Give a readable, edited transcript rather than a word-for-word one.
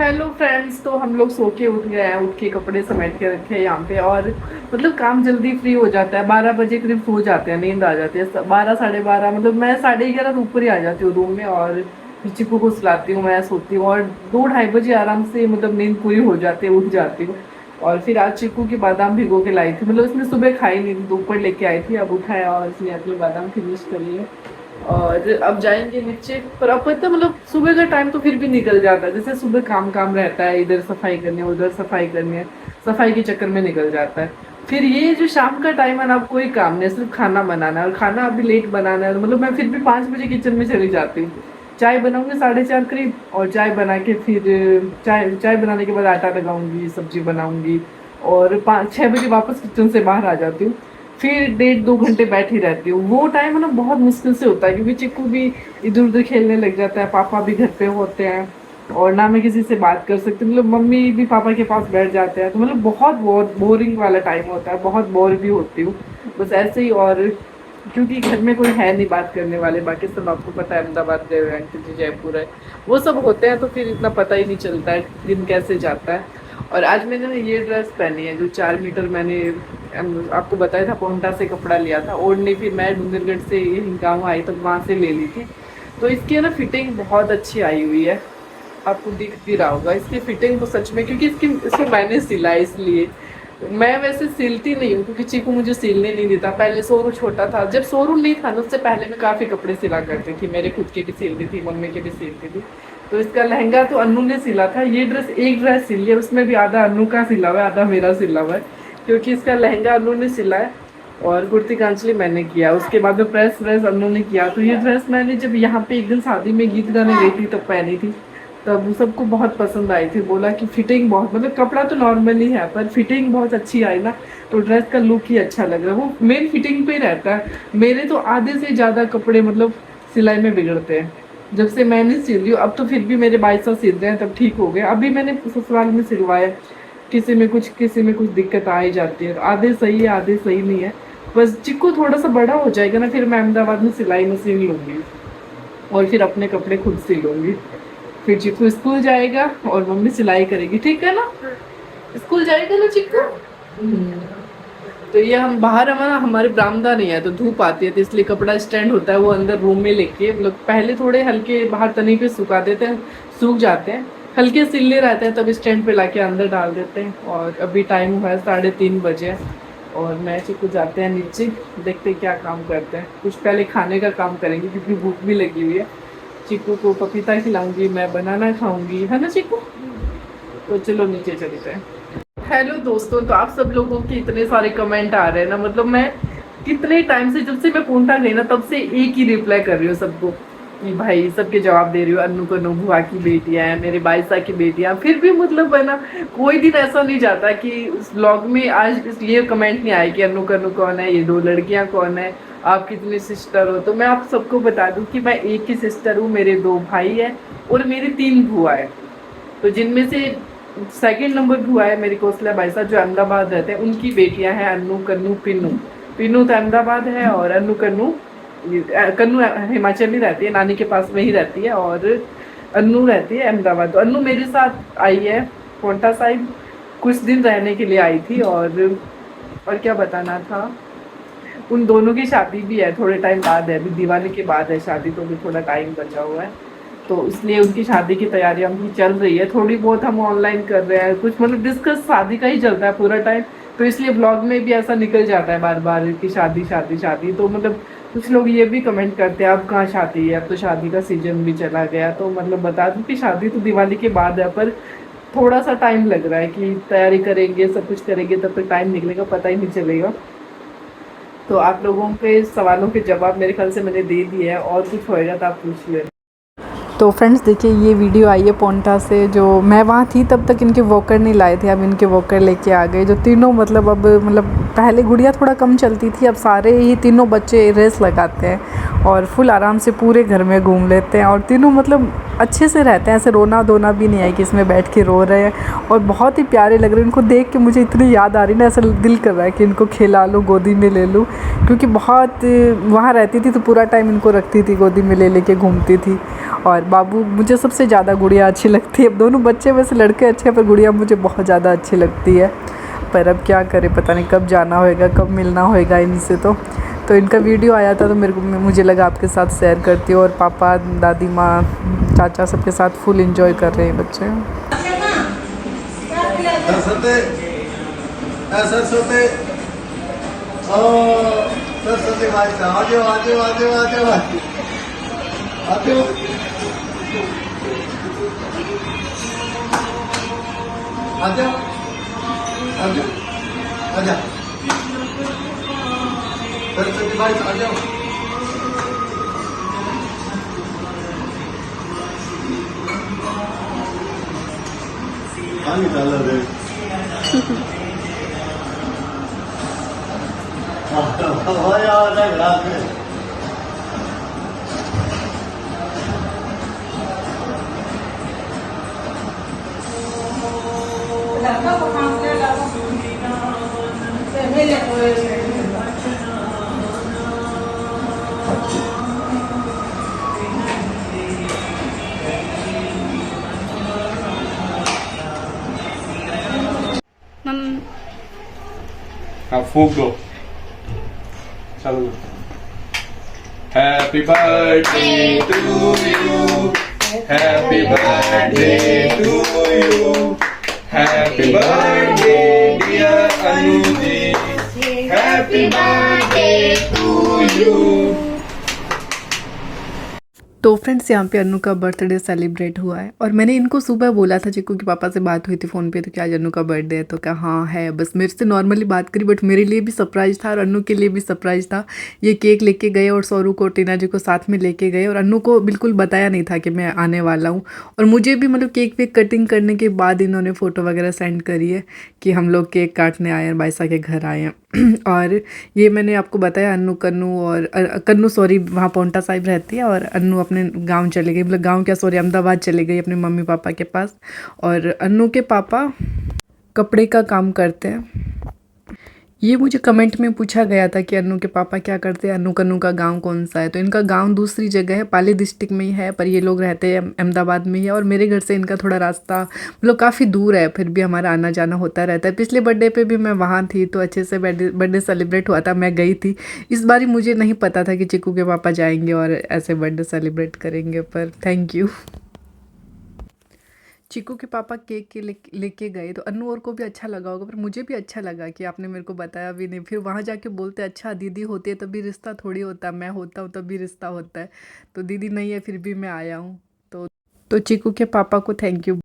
Hello friends, तो हम लोग सो के उठ गए हैं। उठ के कपड़े समेट के रखे हैं यहाँ पे। और मतलब काम जल्दी फ्री हो जाता है। 12 बजे करीब सो जाते हैं, नींद आ जाती है। 12 साढ़े 12 मतलब मैं 11:30 ऊपर ही आ जाती हूँ रूम में। और फिर चिक्कू को सुलाती हूँ, मैं सोती हूँ। और 2-2:30 बजे आराम से मतलब नींद पूरी हो जाती है, उठ जाती हूँ। और फिर आज चिक्कू की बादाम भिगो के लाई थी। मतलब उसने सुबह खाई नहीं थी तो ऊपर लेके आई थी, अब उठाया और इसने अपनी बादाम फिनिश करी है। और अब जाएंगे नीचे। पर अब पता है, मतलब सुबह का टाइम तो फिर भी निकल जाता है। जैसे सुबह काम काम रहता है, इधर सफाई करनी है, उधर सफाई करनी है, सफाई के चक्कर में निकल जाता है। फिर ये जो शाम का टाइम है ना, अब कोई काम नहीं, सिर्फ खाना बनाना है। और खाना अभी लेट बनाना है, मतलब मैं फिर भी 5 बजे किचन में चली जाती हूँ। चाय बनाऊंगी 4:30 करीब, और चाय बना के फिर चाय चाय बनाने के बाद आटा लगाऊंगी, सब्जी बनाऊंगी। और 5-6 बजे वापस किचन से बाहर आ जाती हूँ। फिर 1.5-2 घंटे बैठी रहती हूँ। वो टाइम है ना, बहुत मुश्किल से होता है, क्योंकि चिक्कू भी इधर उधर खेलने लग जाता है, पापा भी घर पे होते हैं। और ना मैं किसी से बात कर सकती हूँ, मतलब मम्मी भी पापा के पास बैठ जाते हैं। तो मतलब बहुत बहुत बोरिंग वाला टाइम होता है, बहुत बोर भी होती हूँ बस ऐसे ही। और क्योंकि घर में कोई है नहीं बात करने वाले, बाकी सब आपको पता है, अहमदाबाद गए हुए हैं, आंटी जी जयपुर है, वो सब होते हैं। तो फिर इतना पता ही नहीं चलता है दिन कैसे जाता है। और आज मैंने ना ये ड्रेस पहनी है जो 4 मीटर मैंने आपको बताया था, पोंटा से कपड़ा लिया था। ओढ़नी फिर मैं डूंगरगढ़ से हिंगावा आई तब वहाँ से ले ली थी। तो इसकी ना फिटिंग बहुत अच्छी आई हुई है, आपको दिख भी रहा होगा इसकी फिटिंग तो सच में। क्योंकि इसको मैंने सिला है, इसलिए मैं वैसे सिलती नहीं हूँ, क्योंकि चीकू मुझे सिलने नहीं देता। पहले सोरू छोटा था, जब सोरू नहीं था ना उससे पहले मैं काफ़ी कपड़े सिला करती थी, मेरे खुद के भी सिलती थी, मम्मी के भी सिलती थी। तो इसका लहंगा तो अन्नू ने सिला था। ये ड्रेस एक ड्रेस सिली है, उसमें भी आधा अन्नू का सिला हुआ है, आधा मेरा सिला हुआ है। क्योंकि इसका लहंगा अन्नू ने सिला है और कुर्ती कांचली मैंने किया। उसके बाद में प्रेस व्रेस अन्नू ने किया। तो ये ड्रेस मैंने जब यहाँ पे एक दिन शादी में गीत गाने गई थी तब पहनी थी। तब सबको बहुत पसंद आई थी, बोला कि फिटिंग बहुत, मतलब कपड़ा तो नॉर्मल ही है पर फिटिंग बहुत अच्छी आई ना। तो ड्रेस का लुक ही अच्छा लग रहा है, वो मेन फिटिंग पे ही रहता है। मेरे तो आधे से ज़्यादा कपड़े मतलब सिलाई में बिगड़ते हैं। जब से मैंने सिल ली, अब तो फिर भी मेरे भाई साहब सिल रहे हैं तब ठीक हो गया। अभी मैंने ससुराल में सिलवाया, किसी में कुछ दिक्कत आ ही जाती है। आधे सही है, आधे सही नहीं है। बस चिक्कू थोड़ा सा बड़ा हो जाएगा ना, फिर मैं अहमदाबाद में सिलाई मशीन लूँगी और फिर अपने कपड़े खुद सिलूँगी। फिर चिक्कू स्कूल जाएगा और मम्मी सिलाई करेगी, ठीक है ना? स्कूल जाएगा ना चिक्कू? तो ये हम बाहर, हमारा हमारे बरामदा नहीं है तो धूप आती है, तो इसलिए कपड़ा स्टैंड होता है वो अंदर रूम में लेके लोग पहले थोड़े हल्के बाहर तनी पे सुखा देते हैं, सूख जाते हैं, हल्के सिले रहते हैं, तब स्टैंड पे लाके अंदर डाल देते हैं। और अभी टाइम हुआ है 3:30 बजे और मैं चिक्कू जाते हैं नीचे, देखते हैं क्या काम करते हैं। कुछ पहले खाने का काम करेंगे क्योंकि भूख भी लगी हुई है। चिक्कू को पपीता खिलाऊंगी, मैं बनाना खाऊंगी, है ना चिक्कू? तो चलो नीचे चलते हैं। हेलो दोस्तों, तो आप सब लोगों के इतने सारे कमेंट आ रहे हैं ना, मतलब मैं कितने टाइम से, जब से मैं पूछा गई ना तब से एक ही रिप्लाई कर रही हूँ सबको कि भाई सबके जवाब दे रही हूँ। अन्नू को बुआ की बेटियां हैं, मेरे बाईसा की बेटियां, फिर भी मतलब है ना, कोई दिन ऐसा नहीं जाता कि उस ब्लॉग में आज ये कमेंट नहीं आए कि अन्नू कन्नू कौन है, ये 2 लड़कियां कौन है, आप कितने सिस्टर हो। तो मैं आप सबको बता दूं कि मैं एक ही सिस्टर हूँ, मेरे 2 भाई हैं और मेरी 3 बुआ है। तो जिनमें से सेकंड नंबर बुआ है मेरी कौशल्या भाई साहब, जो अहमदाबाद रहते हैं, उनकी बेटियां हैं अन्नू कन्नू पिन्नू। पिन्नू तो अहमदाबाद है और अन्नू कन्नू, कन्नू हिमाचल ही रहती है, नानी के पास में ही रहती है, और अन्नू रहती है अहमदाबाद। तो अन्नू मेरे साथ आई है पोंटा साहिब, कुछ दिन रहने के लिए आई थी। और क्या बताना था, उन दोनों की शादी भी है, थोड़े टाइम बाद है, अभी दिवाली के बाद है शादी, तो भी थोड़ा टाइम बचा हुआ है। तो इसलिए उनकी शादी की तैयारियां भी चल रही है, थोड़ी बहुत हम ऑनलाइन कर रहे हैं, कुछ मतलब डिस्कस शादी का ही चलता है पूरा टाइम। तो इसलिए ब्लॉग में भी ऐसा निकल जाता है बार बार कि शादी शादी शादी। तो मतलब कुछ लोग ये भी कमेंट करते हैं अब कहाँ शादी है, अब तो शादी का सीजन भी चला गया। तो मतलब बता दूं कि शादी तो दिवाली के बाद है, पर थोड़ा सा टाइम लग रहा है कि तैयारी करेंगे, सब कुछ करेंगे, तब तक टाइम निकलेगा पता ही नहीं चलेगा। तो आप लोगों के सवालों के जवाब मेरे ख्याल से मैंने दे दिए हैं, और कुछ होएगा तो आप पूछ लेना। तो फ्रेंड्स देखिए, ये वीडियो आई है पोंटा से, जो मैं वहाँ थी तब तक इनके वॉकर नहीं लाए थे, अब इनके वॉकर लेके आ गए, जो तीनों मतलब पहले गुड़िया थोड़ा कम चलती थी, अब सारे ही तीनों बच्चे रेस लगाते हैं। और फुल आराम से पूरे घर में घूम लेते हैं और तीनों मतलब अच्छे से रहते हैं, ऐसे रोना धोना भी नहीं है कि इसमें बैठ के रो रहे हैं और बहुत ही प्यारे लग रहे हैं। इनको देख के मुझे इतनी याद आ रही ना, ऐसा दिल कर रहा है कि इनको खिला लूँ, गोदी में ले लूँ, क्योंकि बहुत वहाँ रहती थी तो पूरा टाइम इनको रखती थी, गोदी में ले लेके घूमती थी। और बाबू मुझे सबसे ज़्यादा गुड़िया अच्छी लगती है। अब दोनों बच्चे वैसे लड़के अच्छे हैं पर गुड़िया मुझे बहुत ज़्यादा अच्छी लगती है। पर अब क्या करें, पता नहीं कब जाना होएगा, कब मिलना होएगा इनसे। तो इनका वीडियो आया था तो मुझे लगा आपके साथ शेयर करती हूँ। और पापा, दादी माँ, चाचा सबके साथ फुल एंजॉय कर रहे हैं बच्चे। सरस्वती सरस्वती ओ सरस्वती भाई साहब आ जाओ आ जाओ आ जाओ आ जाओ आ जाओ आ जाओ आ जाओ आ जाओ सरस्वती भाई आ जाओ। पानी डाल दे भाई आ जाए रात में हाँ फूक दो, चलो। Happy birthday to you, happy birthday to you, happy birthday dear Anu ji, happy birthday to you. तो फ्रेंड्स यहाँ पे अन्नू का बर्थडे सेलिब्रेट हुआ है और मैंने इनको सुबह बोला था, चिक्कू के पापा से बात हुई थी फ़ोन पे, तो क्या आज अन्नू का बर्थडे है, तो क्या हाँ है। बस मेरे से नॉर्मली बात करी, बट मेरे लिए भी सरप्राइज़ था और अन्नू के लिए भी सरप्राइज़ था। ये केक लेके गए और सौरू को, टीना जी को साथ में लेके गए और अन्नू को बिल्कुल बताया नहीं था कि मैं आने वाला हूँ। और मुझे भी मतलब केक वेक कटिंग करने के बाद इन्होंने फ़ोटो वगैरह सेंड करी है कि हम लोग केक काटने आए हैं, बाइसा के घर आए हैं। और ये मैंने आपको बताया, अन्नू कन्नू और कन्नू सॉरी वहाँ पौंटा साहिब रहती है और अन्नू अपने गांव चले गई, मतलब गांव क्या सॉरी अहमदाबाद चले गई अपने मम्मी पापा के पास। और अन्नू के पापा कपड़े का काम करते हैं। ये मुझे कमेंट में पूछा गया था कि अन्नू के पापा क्या करते हैं, अन्नू कन्नू का गांव कौन सा है। तो इनका गांव दूसरी जगह है, पाली डिस्ट्रिक्ट में ही है, पर ये लोग रहते हैं अहमदाबाद में ही है। और मेरे घर से इनका थोड़ा रास्ता मतलब काफ़ी दूर है, फिर भी हमारा आना जाना होता रहता है। पिछले बर्थडे पे भी मैं वहाँ थी तो अच्छे से बर्थडे सेलिब्रेट हुआ था, मैं गई थी। इस बार मुझे नहीं पता था कि चिक्कू के पापा जाएंगे और ऐसे बर्थडे सेलिब्रेट करेंगे, पर थैंक यू। चिक्कू के पापा केक के लेके गए तो अन्नू और को भी अच्छा लगा होगा, पर मुझे भी अच्छा लगा कि आपने मेरे को बताया भी नहीं। फिर वहाँ जाके बोलते अच्छा दीदी होती है तभी रिश्ता थोड़ी होता, मैं होता हूँ तभी रिश्ता होता है। तो दीदी नहीं है फिर भी मैं आया हूँ। तो चिक्कू के पापा को थैंक यू।